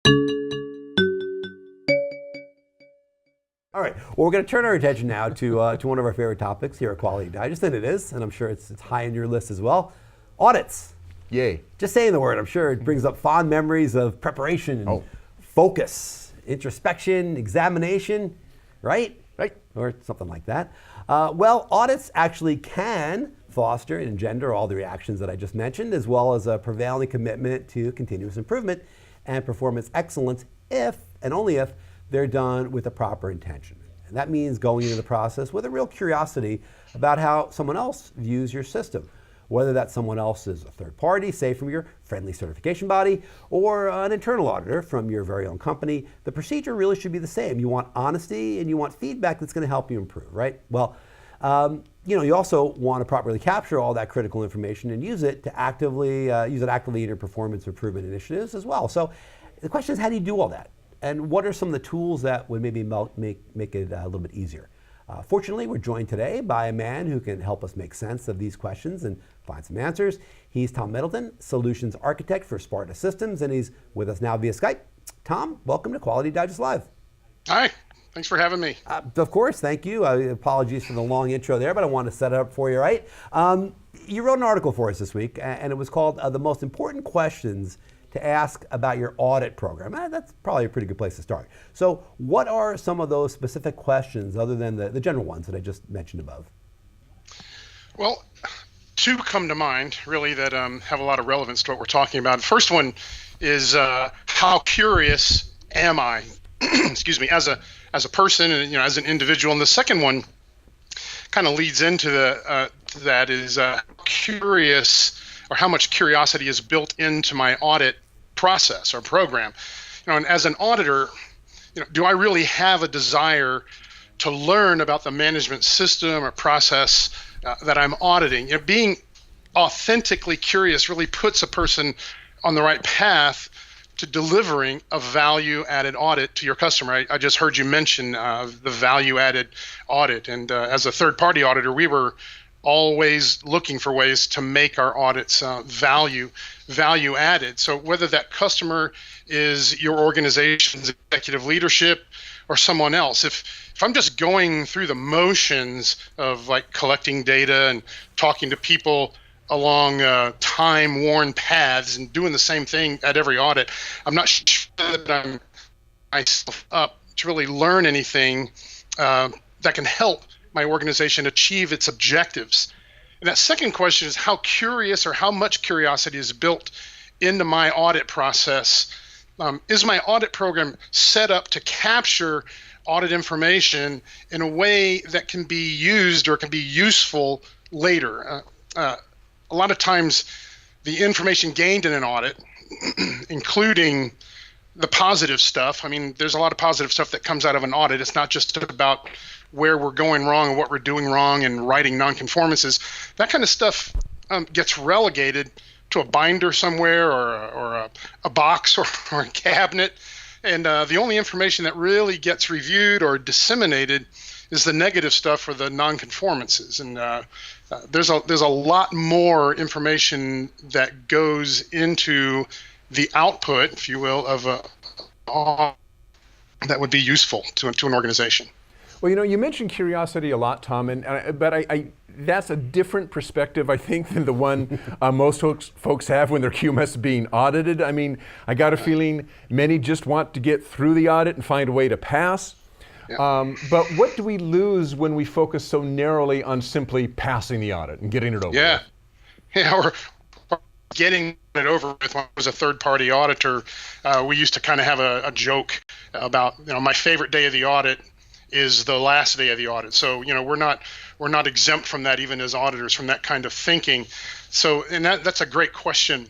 All right, well, we're going to turn our attention now to one of our favorite topics here at Quality Digest, and it is, and I'm sure it's high on your list as well, audits. Yay. Just saying the word, I'm sure it brings up fond memories of preparation and focus, introspection, examination, right? Right. Or something like that. Well, audits actually can foster and engender all the reactions that I just mentioned, as well as a prevailing commitment to continuous improvement and performance excellence if, and only if, they're done with a proper intention. And that means going into the process with a real curiosity about how someone else views your system. Whether that someone else is a third party, say from your friendly certification body, or an internal auditor from your very own company, the procedure really should be the same. You want honesty and you want feedback that's going to help you improve, right? Well, you also want to properly capture all that critical information and use it actively in your performance improvement initiatives as well. So the question is, how do you do all that? And what are some of the tools that would maybe make it a little bit easier? Fortunately, we're joined today by a man who can help us make sense of these questions and find some answers. He's Tom Middleton, Solutions Architect for Sparta Systems, and he's with us now via Skype. Tom, welcome to Quality Digest Live. Hi, thanks for having me. Of course, thank you. Apologies for the long intro there, but I wanted to set it up for you, right? You wrote an article for us this week, and it was called The Most Important Questions to Ask About Your Audit Program. That's probably a pretty good place to start. So what are some of those specific questions other than the general ones that I just mentioned above? Well, two come to mind really that have a lot of relevance to what we're talking about. The first one is how curious am I, excuse me, as a person and as an individual. And the second one kind of leads into that is curious, or how much curiosity is built into my audit process or program. And as an auditor, do I really have a desire to learn about the management system or process that I'm auditing? Being authentically curious really puts a person on the right path to delivering a value-added audit to your customer. I just heard you mention the value-added audit, and as a third-party auditor, we were always looking for ways to make our audits value added. So whether that customer is your organization's executive leadership or someone else, if I'm just going through the motions of like collecting data and talking to people along time-worn paths and doing the same thing at every audit, I'm not sure that I'm myself up to really learn anything that can help my organization achieve its objectives. And that second question is how curious or how much curiosity is built into my audit process. Is my audit program set up to capture audit information in a way that can be used or can be useful later? A lot of times the information gained in an audit, including the positive stuff, there's a lot of positive stuff that comes out of an audit. It's not just about where we're going wrong and what we're doing wrong and writing nonconformances. That kind of stuff gets relegated to a binder somewhere or a box or a cabinet. And the only information that really gets reviewed or disseminated is the negative stuff or the nonconformances. And there's a lot more information that goes into the output, if you will, of that would be useful to an organization. Well, you mentioned curiosity a lot, Tom, but that's a different perspective, I think, than the one most folks have when their QMS is being audited. I got a feeling many just want to get through the audit and find a way to pass. Yeah. But what do we lose when we focus so narrowly on simply passing the audit and getting it over with? Yeah, or getting it over with. When I was a third-party auditor, we used to kind of have a joke about, my favorite day of the audit is the last day of the audit. So, we're not exempt from that, even as auditors, from that kind of thinking. So, and that's a great question.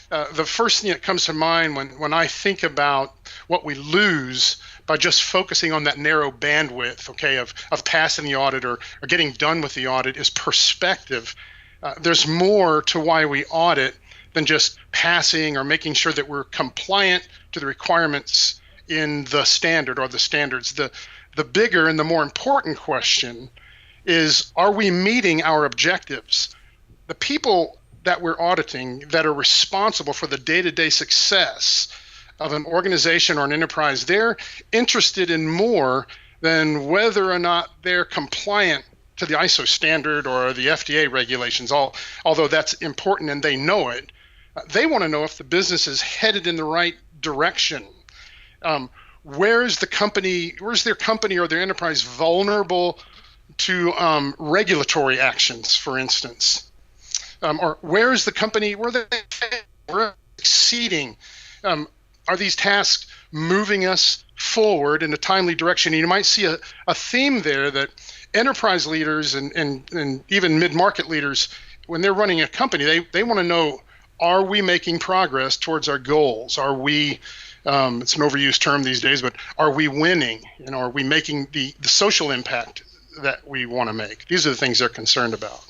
The first thing that comes to mind when I think about what we lose by just focusing on that narrow bandwidth, of passing the audit or getting done with the audit is perspective. There's more to why we audit than just passing or making sure that we're compliant to the requirements in the standard or the standards. The bigger and the more important question is, are we meeting our objectives? The people that we're auditing that are responsible for the day-to-day success of an organization or an enterprise. They're interested in more than whether or not they're compliant to the ISO standard or the FDA regulations, although that's important and they know it. They want to know if the business is headed in the right direction. Where's their company or their enterprise vulnerable to regulatory actions, for instance? Or where is the company, where they're exceeding? Are these tasks moving us forward in a timely direction? And you might see a theme there that enterprise leaders and even mid-market leaders, when they're running a company, they want to know, are we making progress towards our goals? Are we, it's an overused term these days, but are we winning? Are we making the social impact that we want to make? These are the things they're concerned about.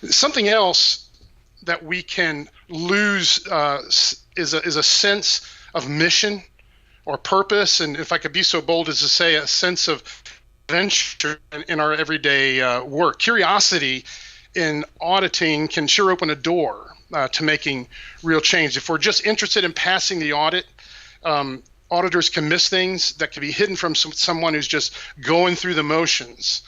Something else that we can lose is a sense of mission or purpose, and if I could be so bold as to say, a sense of adventure in our everyday work. Curiosity in auditing can sure open a door to making real change. If we're just interested in passing the audit, auditors can miss things that can be hidden from someone who's just going through the motions.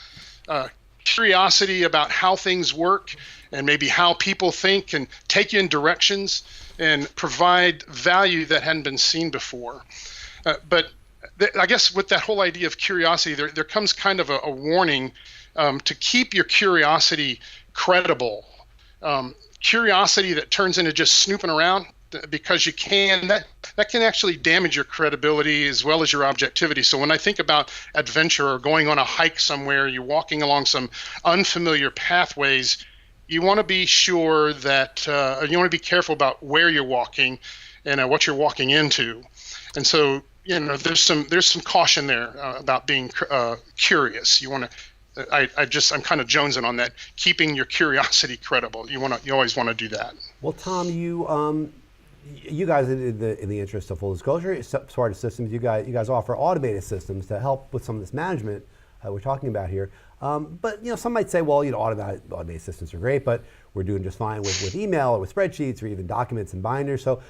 Curiosity about how things work and maybe how people think can take you in directions and provide value that hadn't been seen before. But I guess with that whole idea of curiosity, there comes kind of a warning to keep your curiosity credible. Curiosity that turns into just snooping around because you can, that can actually damage your credibility as well as your objectivity. So when I think about adventure or going on a hike somewhere, you're walking along some unfamiliar pathways, you want to be sure that you want to be careful about where you're walking and what you're walking into. And so, there's some caution there about being curious. You want to, I'm kind of jonesing on that, keeping your curiosity credible. You always want to do that. Well, Tom, you guys, in the interest of full disclosure, Sparta Systems, you guys offer automated systems to help with some of this management we're talking about here. But some might say, well, automated systems are great, but we're doing just fine with email or with spreadsheets or even documents and binders. So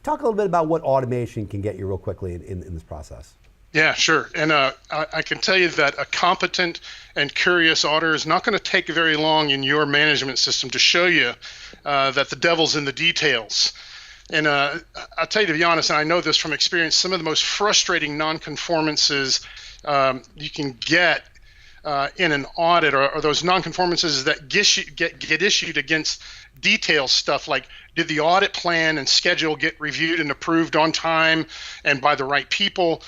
talk a little bit about what automation can get you real quickly in this process. Yeah, sure. And I can tell you that a competent and curious auditor is not going to take very long in your management system to show you that the devil's in the details. And I'll tell you, to be honest, and I know this from experience, some of the most frustrating nonconformances you can get in an audit are those nonconformances that get issued against detail stuff like, did the audit plan and schedule get reviewed and approved on time and by the right people?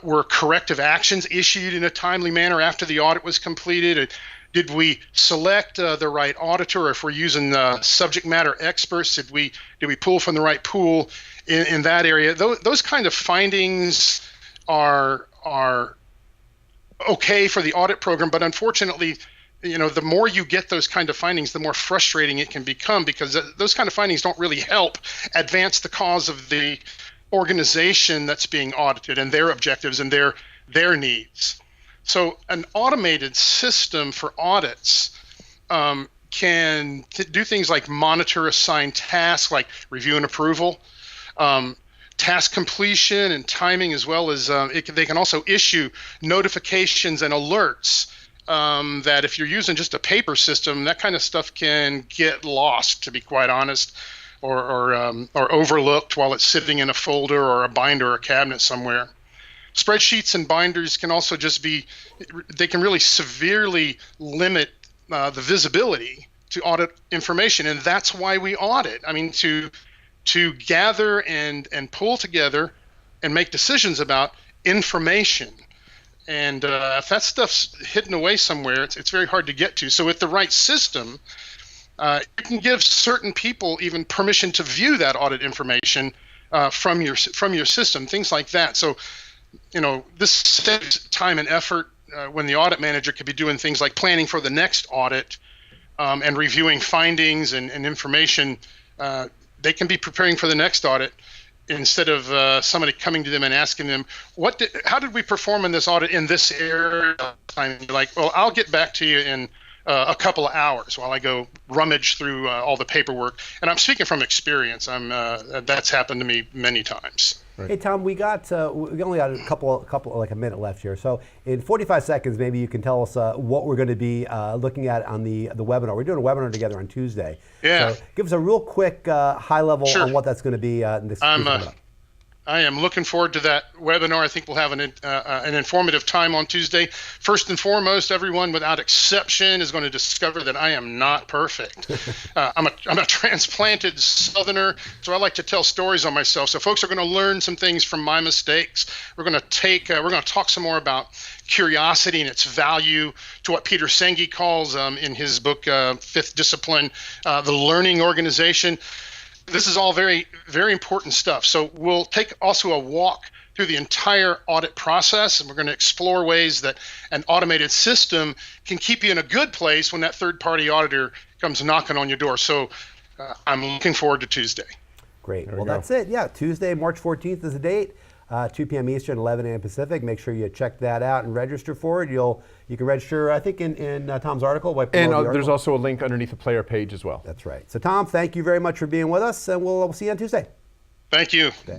Were corrective actions issued in a timely manner after the audit was completed? Did we select the right auditor? Or if we're using subject matter experts, did we pull from the right pool in that area? Those kind of findings are okay for the audit program, but unfortunately, the more you get those kind of findings, the more frustrating it can become, because those kind of findings don't really help advance the cause of the organization that's being audited and their objectives and their needs. So an automated system for audits can do things like monitor assigned tasks, like review and approval, task completion and timing, as well as they can also issue notifications and alerts that if you're using just a paper system, that kind of stuff can get lost, to be quite honest, or overlooked while it's sitting in a folder or a binder or a cabinet somewhere. Spreadsheets and binders can also they can really severely limit the visibility to audit information, and that's why we audit. I mean, to gather and pull together and make decisions about information. And if that stuff's hidden away somewhere, it's very hard to get to. So with the right system, you can give certain people even permission to view that audit information from your system, things like that. So, this saves time and effort when the audit manager could be doing things like planning for the next audit and reviewing findings and information. They can be preparing for the next audit instead of somebody coming to them and asking them, how did we perform in this audit in this area? And you're like, well, I'll get back to you in a couple of hours while I go rummage through all the paperwork. And I'm speaking from experience. That's happened to me many times. Right. Hey Tom, we only got a couple like a minute left here. So in 45 seconds, maybe you can tell us what we're going to be looking at on the webinar. We're doing a webinar together on Tuesday. Yeah. So give us a real quick high level Sure. on what that's going to be. I am looking forward to that webinar. I think we'll have an informative time on Tuesday. First and foremost, everyone without exception is going to discover that I am not perfect. I'm a transplanted Southerner, so I like to tell stories on myself. So folks are going to learn some things from my mistakes. We're going to talk some more about curiosity and its value to what Peter Senge calls in his book, Fifth Discipline, the learning organization. This is all very, very important stuff. So we'll take also a walk through the entire audit process, and we're going to explore ways that an automated system can keep you in a good place when that third-party auditor comes knocking on your door. So I'm looking forward to Tuesday. Great. Well, that's it. Yeah, Tuesday, March 14th is the date. 2 p.m. Eastern, 11 a.m. Pacific. Make sure you check that out and register for it. You can register, I think, in Tom's article. There's also a link underneath the player page as well. That's right. So Tom, thank you very much for being with us, and we'll see you on Tuesday. Thank you. Okay.